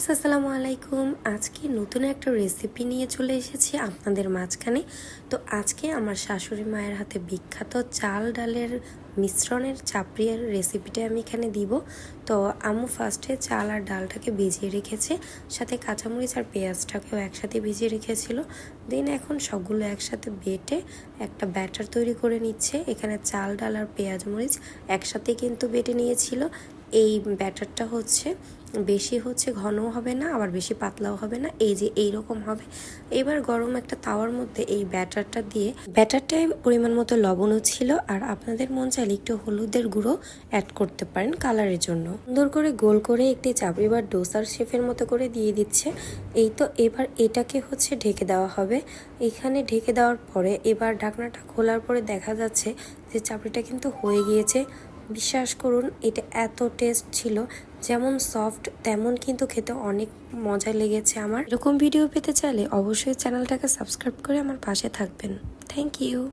আসসালামু আলাইকুম। আজকে নতুন একটা রেসিপি নিয়ে চলে এসেছি আপনাদের মাঝখানে। তো আজকে আমার শাশুড়ি মায়ের হাতে বিখ্যাত চাল ডালের মিশ্রণের চাপড়ির রেসিপিটা আমি এখানে দিব। তো আম্মু ফার্স্টে চাল আর ডালটাকে ভিজিয়ে রেখেছে, সাথে কাঁচামরিচ আর পেঁয়াজটাকেও একসাথে ভিজিয়ে রেখেছিল। দেন এখন সবগুলো একসাথে বেটে একটা ব্যাটার তৈরি করে নিচ্ছে। এখানে চাল ডাল আর পেঁয়াজ মরিচ একসাথে কিন্তু বেটে নিয়েছিল। এই ব্যাটারটা বেশি ঘনও হবে না, আবার বেশি পাতলাও হবে না, এই যে এইরকম হবে। এবার গরম একটা তাওয়ার মধ্যে এই ব্যাটারটায় পরিমাণ মতো লবণও ছিল, আর আপনাদের মন চাইলে একটু হলুদের গুঁড়ো অ্যাড করতে পারেন কালারের জন্য। সুন্দর করে গোল করে একটি চাপড়ি বা ডোসার শেপের মতো করে দিয়ে দিচ্ছে। এই তো এবার এটাকে ঢেকে দেওয়া হবে। এখানে ঢেকে দেওয়ার পরে এবার ঢাকনাটা খোলার পরে দেখা যাচ্ছে যে চাপড়িটা কিন্তু হয়ে গিয়েছে। বিশ্বাস করুন, এটা এত টেস্ট ছিল, যেমন সফট তেমন কিন্তু খেতে অনেক মজা লেগেছে আমার। এরকম ভিডিও পেতে চাইলে অবশ্যই চ্যানেলটাকে সাবস্ক্রাইব করে আমার পাশে থাকবেন। Thank you.